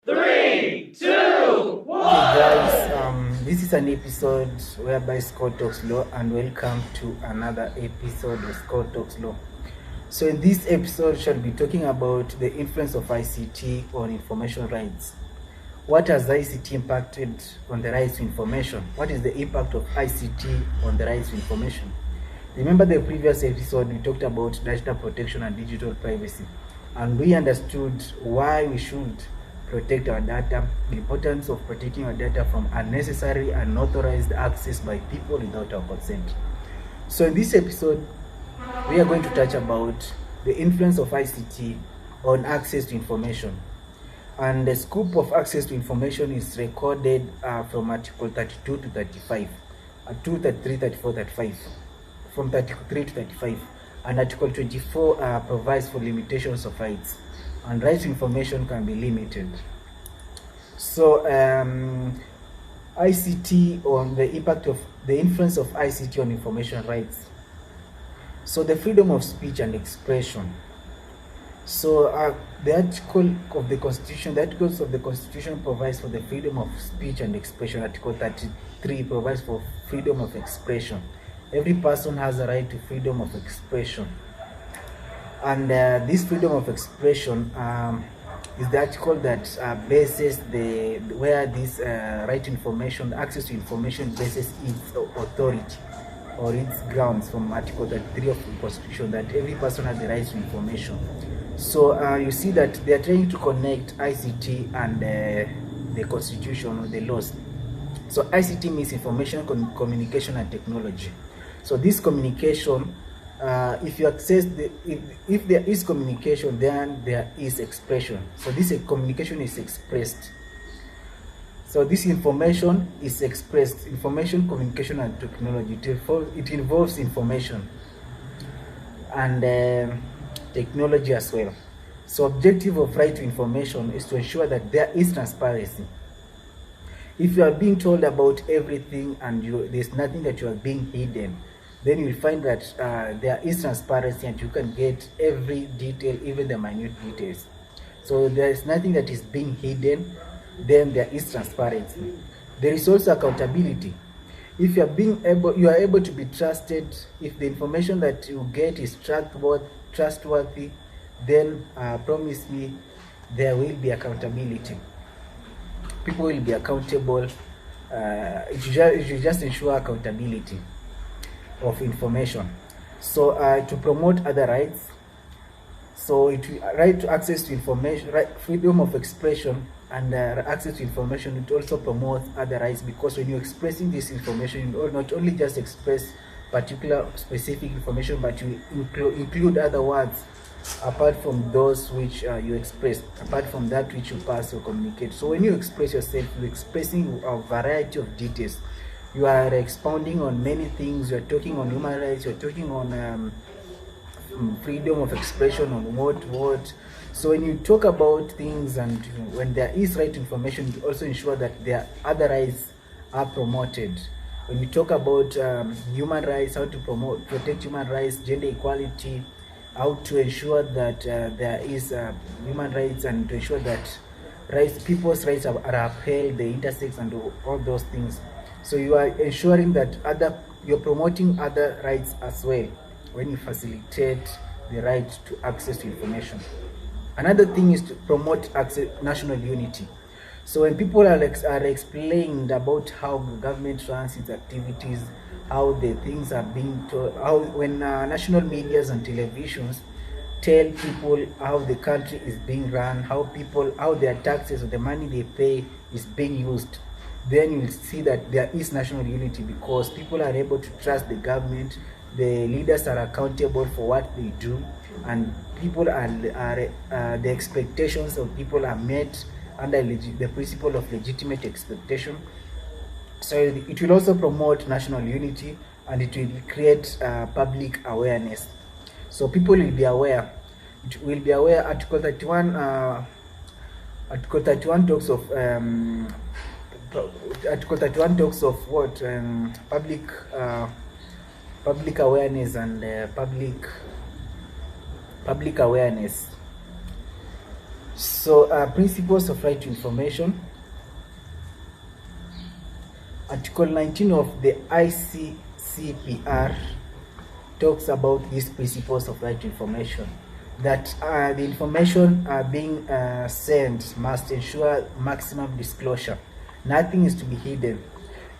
Three, two, one. Okay, guys, this is an episode whereby Scott Talks Law, and welcome to another episode of Scott Talks Law. So, in this episode, shall be talking about the influence of I.C.T on information rights. What has I.C.T impacted on the rights to information? What is the impact of I.C.T on the rights to information? Remember the previous episode, we talked about data protection and digital privacy, and we understood why we should protect our data, the importance of protecting our data from unnecessary and unauthorized access by people without our consent. So in this episode, we are going to touch about the influence of I.C.T on access to information. And the scope of access to information is recorded from Article 32 to 35, 2, 33, 34, 35, from 33 to 35. And Article 24 provides for limitations of rights, and right to information can be limited. So I.C.T on the impact of the influence of I.C.T on information rights. So the freedom of speech and expression. So the article of the Constitution, the articles of the Constitution provides for the freedom of speech and expression. Article 33 provides for freedom of expression. Every person has a right to freedom of expression. And this freedom of expression is the article that bases where this right to information, access to information, bases its authority or its grounds from Article 33 of the Constitution, that every person has the right to information. So you see that they are trying to connect I.C.T and the Constitution or the laws. So I.C.T means information, communication, and technology. So this communication, if you access if there is communication, then there is expression. So this communication is expressed. So this information is expressed. Information, communication, and technology. It involves information and technology as well. So objective of right to information is to ensure that there is transparency. If you are being told about everything and there's nothing that you are being hidden, then you will find that there is transparency and you can get every detail, even the minute details. So there is nothing that is being hidden, then there is transparency. There is also accountability. If you are able to be trusted, if the information that you get is trustworthy, then promise me there will be accountability. People will be accountable. It should just ensure accountability of information. So to promote other rights, so right to access to information, right, freedom of expression and access to information, it also promotes other rights, because when you're expressing this information, you not only just express particular specific information, but you include other words apart from those which you express, apart from that which you pass or communicate. So when you express yourself, you're expressing a variety of details. You are expounding on many things. You're talking on human rights. You're talking on freedom of expression, on what. So when you talk about things and when there is right to information, you also ensure that their other rights are promoted. When we talk about human rights, how to protect human rights, gender equality, how to ensure that there is human rights, and to ensure that people's rights are upheld, the intersex and all those things. So you are ensuring that you're promoting other rights as well when you facilitate the right to access to information. Another thing is to promote national unity. So when people are explained about how the government runs its activities, how the things are being told, when national medias and televisions tell people how the country is being run, how their taxes or the money they pay is being used, then you'll see that there is national unity, because people are able to trust the government, the leaders are accountable for what they do, and people the expectations of people are met under the principle of legitimate expectation. So it will also promote national unity, and it will create public awareness. So people will be aware. It will be aware. Article 31 talks of Article 31 talks of what public awareness and public awareness. So principles of right to information. Article 19 of the I.C.C.P.R. talks about these principles of right to information, that the information being sent must ensure maximum disclosure. Nothing is to be hidden.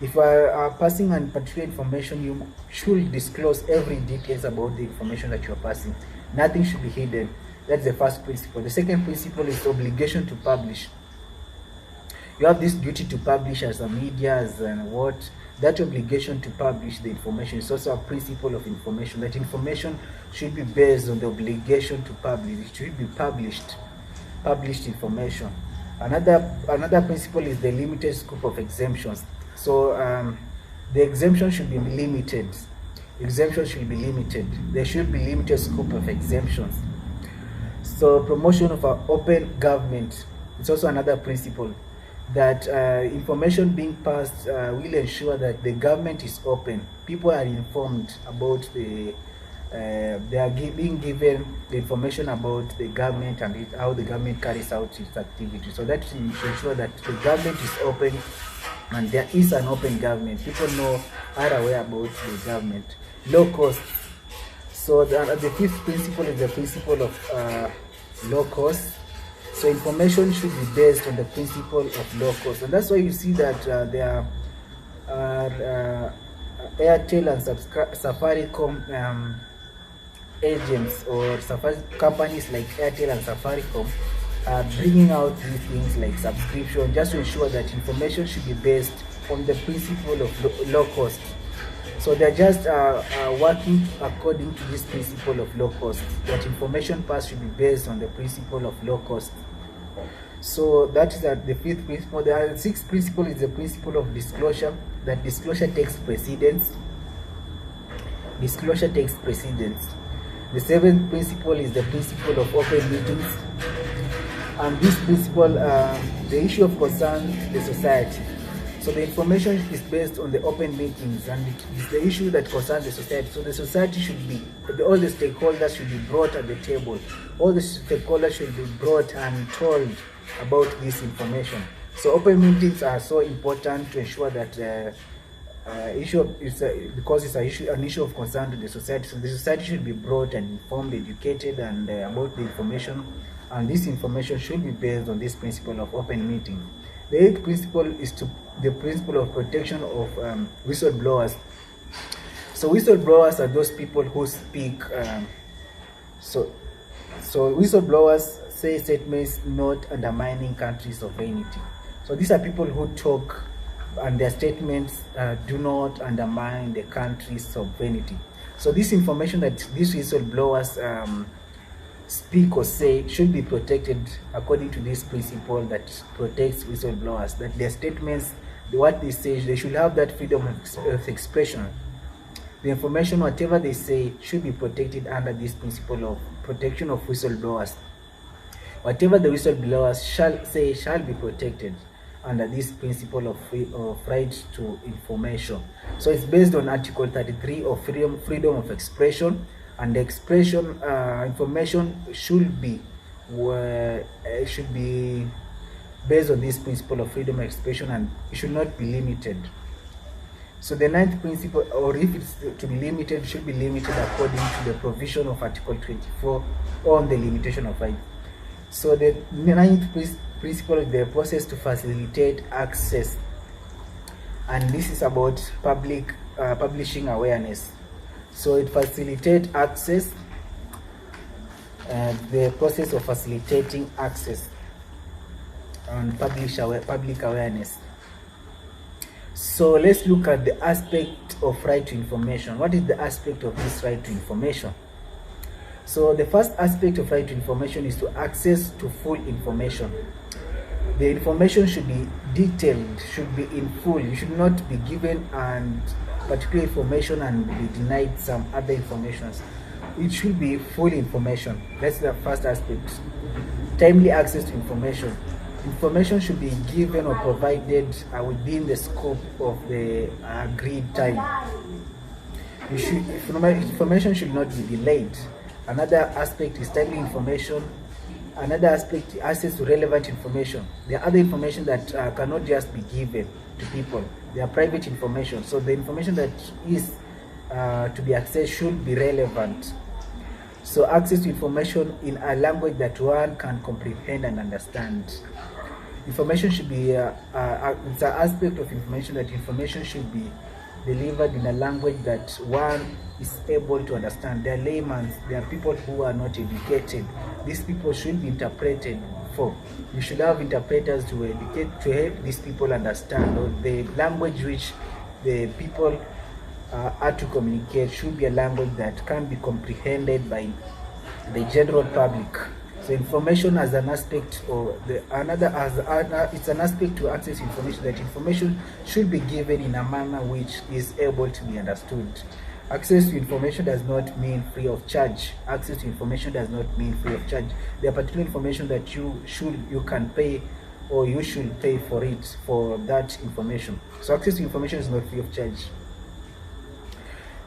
If you are passing on particular information, you should disclose every details about the information that you are passing. Nothing should be hidden. That's the first principle. The second principle is the obligation to publish. You have this duty to publish as a media, as what that obligation to publish the information is also a principle of information. That information should be based on the obligation to publish. It should be published information. Another principle is the limited scope of exemptions. So the exemption should be limited. Exemptions should be limited. There should be limited scope of exemptions. So promotion of an open government is also another principle, that information being passed will ensure that the government is open. People are informed about they are being given the information about the government and how the government carries out its activities. So that should ensure that the government is open and there is an open government. People are aware about the government. Low cost. So the fifth principle is the principle of low cost. So information should be based on the principle of low cost, and that's why you see that there are Airtel and Safaricom agents or companies like Airtel and Safaricom are bringing out these things like subscription, just to ensure that information should be based on the principle of low cost. So they're just working according to this principle of low cost, that information passed should be based on the principle of low cost. So that is the fifth principle. The sixth principle is the principle of disclosure, that disclosure takes precedence. Disclosure takes precedence. The seventh principle is the principle of open meetings, and this principle, the issue of concern the society. So the information is based on the open meetings, and it is the issue that concerns the society. So the society should be, all the stakeholders should be brought at the table. All the stakeholders should be brought and told about this information. So open meetings are so important to ensure that because it's an issue of concern to the society. So the society should be brought and informed, educated, and about the information, and this information should be based on this principle of open meeting. The eighth principle is the principle of protection of whistleblowers. So whistleblowers are those people who speak. So whistleblowers say statements not undermining countries' sovereignty. So these are people who talk, and their statements do not undermine the country's sovereignty. So this information that these whistleblowers speak or say should be protected according to this principle that protects whistleblowers, that their statements, what they say, they should have that freedom of expression. The information, whatever they say, should be protected under this principle of protection of whistleblowers. Whatever the whistleblowers shall say shall be protected under this principle of right to information. So it's based on Article 33 of freedom of expression, and the expression information should be based on this principle of freedom of expression, and it should not be limited. So the ninth principle, or if it's to be limited, should be limited according to the provision of Article 24 on the limitation of rights. So the ninth principle is the process to facilitate access, and this is about publishing awareness. So it facilitates access, the process of facilitating access and public awareness. So let's look at the aspect of right to information. What is the aspect of this right to information? So the first aspect of right to information is to access to full information. The information should be detailed, should be in full. You should not be given and particular information and be denied some other information. It should be full information. That's the first aspect. Timely access to information. Information should be given or provided within the scope of the agreed time. Information should not be delayed. Another aspect is timely information Another aspect, access to relevant information. There are other information that cannot just be given to people. They are private information. So the information that is to be accessed should be relevant. So access to information in a language that one can comprehend and understand. Information should be, it's an aspect of information that information should be delivered in a language that one is able to understand. There are laymen, there are people who are not educated. These people should be interpreted for. You should have interpreters to educate, to help these people understand, or the language which the people are to communicate should be a language that can be comprehended by the general public. So information as an aspect, or it's an aspect to access information, that information should be given in a manner which is able to be understood. Access to information does not mean free of charge. Access to information does not mean free of charge. There are particular information that you can pay, or you should pay for it, for that information. So access to information is not free of charge.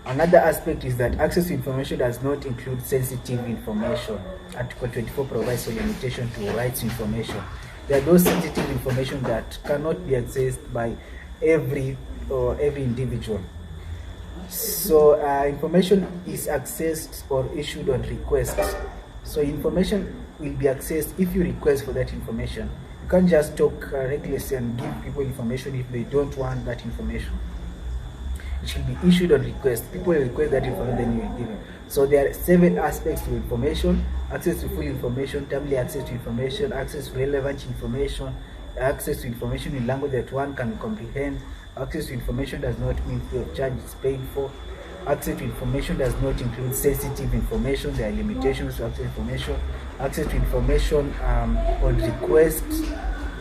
Another aspect is that access to information does not include sensitive information. Article 24 provides a limitation to rights information. There are those sensitive information that cannot be accessed by every individual. So information is accessed or issued on request. So information will be accessed if you request for that information. You can't just talk recklessly and give people information if they don't want that information. It should be issued on request. People request that information, then you will give it. So there are 7 aspects to information: access to full information, timely access to information, access to relevant information, access to information in language that one can comprehend. Access to information does not mean free of charge, it's paid for. Access to information does not include sensitive information. There are limitations to access to information. Access to information on request.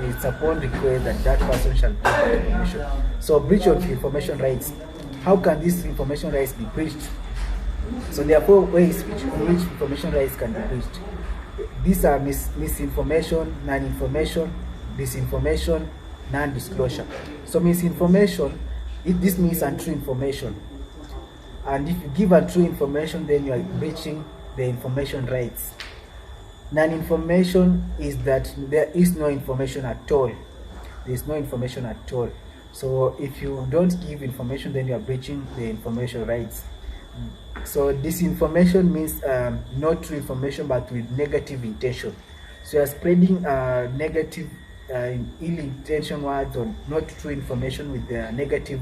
It's upon request that person shall provide information. So breach of information rights. How can these information rights be breached? So there are 4 ways in which information rights can be breached. These are misinformation, non-information, disinformation, non-disclosure. So misinformation, this means untrue information. And if you give untrue information, then you are breaching the information rights. Non-information is that there is no information at all. There is no information at all. So if you don't give information, then you are breaching the information rights. So disinformation means not true information but with negative intention. So you are spreading negative, ill-intention words, or not true information with the negative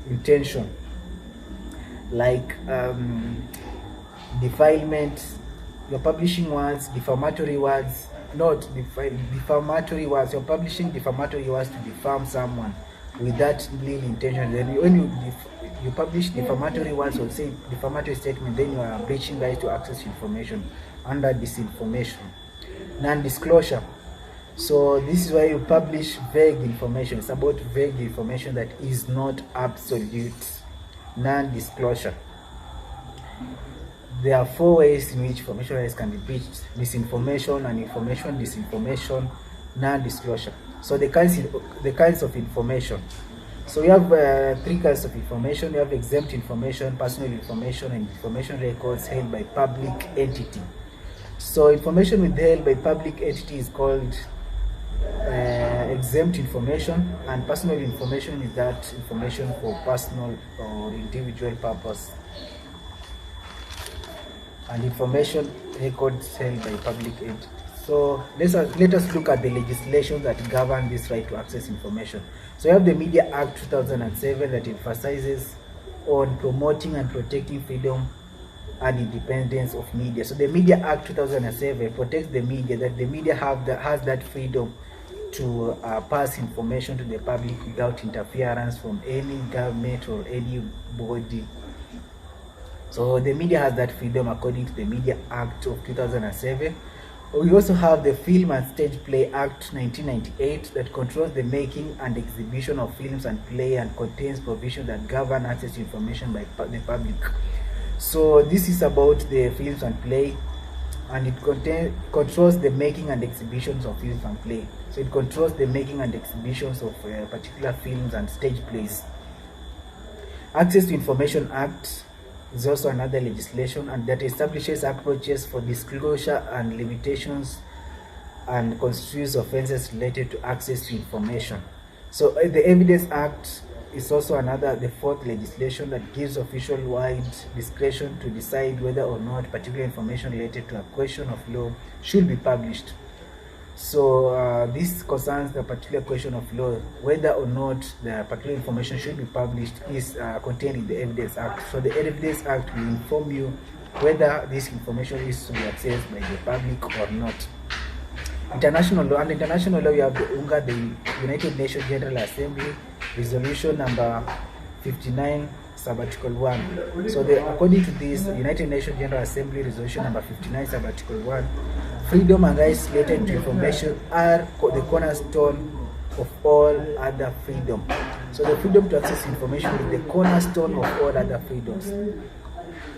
intention, like defilement. You're publishing words, defamatory words, not defamatory words. You're publishing defamatory words to defame someone with that ill intention. Then when you publish defamatory words or say defamatory statement, then you are breaching rights to access information under disinformation. Non-disclosure. So this is why you publish vague information. It's about vague information that is not absolute. Non-disclosure. There are 4 ways in which information rights can be breached: misinformation, non-information, disinformation, non-disclosure. So the kinds of information. So we have 3 kinds of information. We have exempt information, personal information, and information records held by public entity. So information withheld by public entity is called exempt information, and personal information is that information for personal or individual purpose. And information records held by public entity. So let us look at the legislation that govern this right to access information. So we have the Media Act 2007 that emphasizes on promoting and protecting freedom and independence of media. So the Media Act 2007 protects the media, that the media has that freedom to pass information to the public without interference from any government or any body. So the media has that freedom according to the Media Act of 2007. We also have the Film and Stage Play Act 1998 that controls the making and exhibition of films and play and contains provisions that govern access to information by the public. So this is about the films and play, and it controls the making and exhibitions of films and play. So it controls the making and exhibitions of particular films and stage plays. Access to Information Act is also another legislation, and that establishes approaches for disclosure and limitations and constitutes offenses related to access to information. So the Evidence Act is also the fourth legislation that gives official wide discretion to decide whether or not particular information related to a question of law should be published. So this concerns the particular question of law, whether or not the particular information should be published is contained in the Evidence Act. So the Evidence Act will inform you whether this information is to be accessed by the public or not. International law. Under international law, we have the United Nations General Assembly Resolution number 59 sub-article 1. So according to this United Nations General Assembly Resolution number 59 sub-article 1, freedom and rights related to information are the cornerstone of all other freedom. So the freedom to access information is the cornerstone of all other freedoms,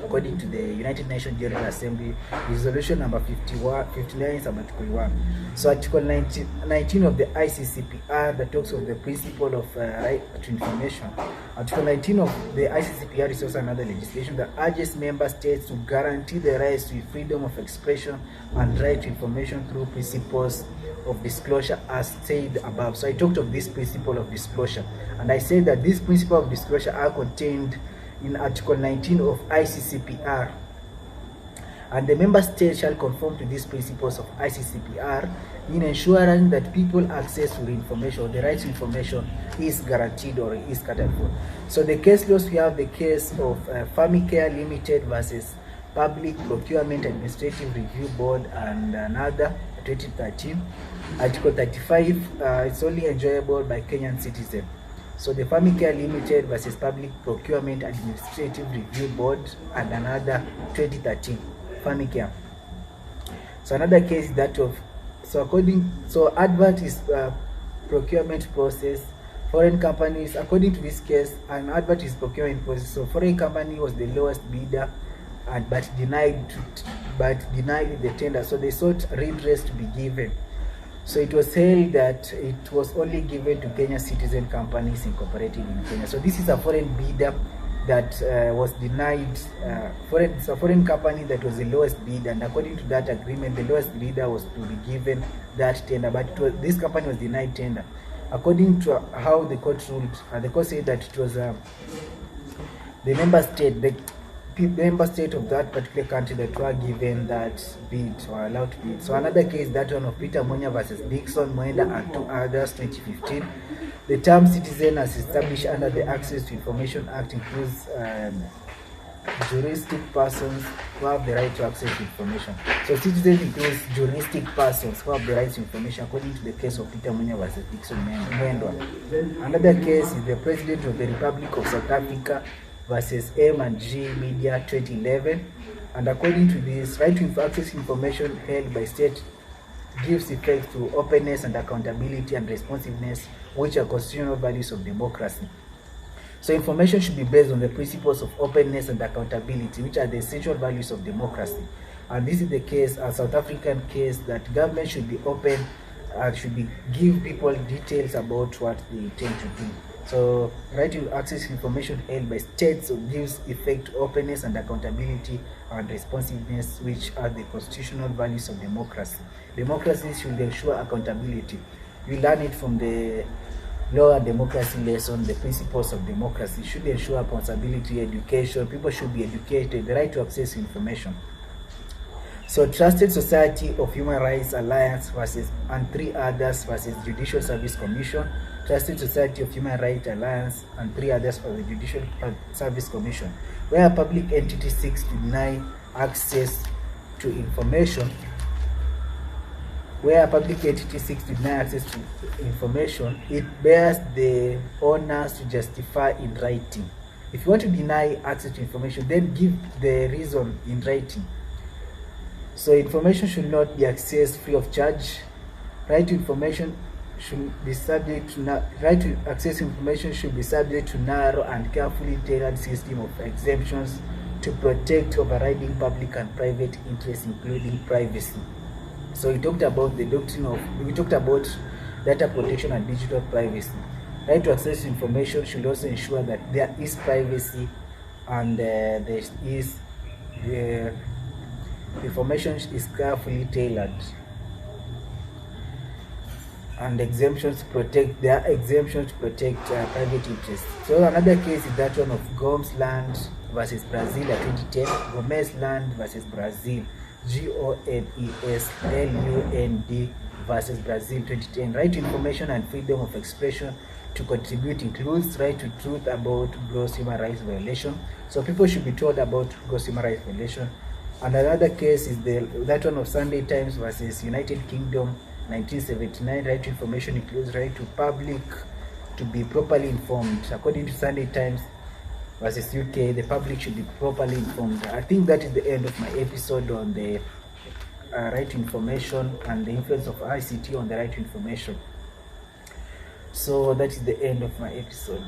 according to the United Nations General Assembly Resolution number 59 sub-article 1. So Article 19 of the I.C.C.T that talks of the principle of right to information. Article 19 of the I.C.C.T is also another legislation that urges member states to guarantee the rights to freedom of expression and right to information through principles of disclosure as said above. So I talked of this principle of disclosure, and I said that this principle of disclosure are contained in Article 19 of I.C.C.P.R. and the member states shall conform to these principles of I.C.C.P.R. in ensuring that people access to the information or the right to information is guaranteed or is catered for. So the case laws, we have the case of Famicare Limited versus Public Procurement Administrative Review Board and another 2013. Article 35, it's only enjoyable by Kenyan citizens. So the Famicare Limited versus Public Procurement Administrative Review Board and another 2013 Famicare. So another case is that of advert is procurement process. Foreign companies, according to this case, an advert is procurement process. So foreign company was the lowest bidder but denied the tender. So they sought redress to be given. So it was held that it was only given to Kenya citizen companies incorporated in Kenya. So this is a foreign bidder that was denied. It's a foreign company that was the lowest bidder, and according to that agreement, the lowest bidder was to be given that tender. But this company was denied tender. According to how the court ruled, the court said that it was the member state of that particular country that were given that bid or allowed to bid. So another case, that one of Peter Monya versus Dixon Mwenda and two others, 2015. The term citizen as established under the Access to Information Act includes juristic persons who have the right to access to information. So citizens includes juristic persons who have the right to information, according to the case of Peter Monya versus Dixon Mwenda. Another case is the President of the Republic of South Africa versus M&G Media 2011, and according to this, right to access information held by state gives effect to openness and accountability and responsiveness, which are constitutional values of democracy. So information should be based on the principles of openness and accountability, which are the essential values of democracy. And this is the case, a South African case, that government should be open and give people details about what they intend to do. So right to access information held by states gives effect to openness and accountability and responsiveness, which are the constitutional values of democracy. Democracy should ensure accountability. We learn it from the law and democracy lesson. The principles of democracy should ensure accountability, education. People should be educated, the right to access information. So Trusted Society of Human Rights Alliance versus and three others versus Judicial Service Commission. Trusted Society of Human Rights Alliance and three others for the Judicial Service Commission, where a public entity seeks to deny access to information. Where a public entity seeks to deny access to information, it bears the honors to justify in writing. If you want to deny access to information, then give the reason in writing. So information should not be accessed free of charge. Right to information should be subject to right to access information should be subject to narrow and carefully tailored system of exemptions to protect overriding public and private interests, including privacy. So we talked about data protection and digital privacy. Right to access information should also ensure that there is privacy and information is carefully tailored. and exemptions protect private interests. So another case is that one of Gomes Land versus Brazil at 2010. Gomes Land versus Brazil, GOMESLUND versus Brazil 2010. Right to information and freedom of expression to contribute includes right to truth about gross human rights violation. So people should be told about gross human rights violation. And another case is that one of Sunday Times versus United Kingdom 1979. Right to information includes right to public to be properly informed. According to Sunday Times versus UK, the public should be properly informed. I think that is the end of my episode on the right to information and the influence of I.C.T on the right to information. So that is the end of my episode.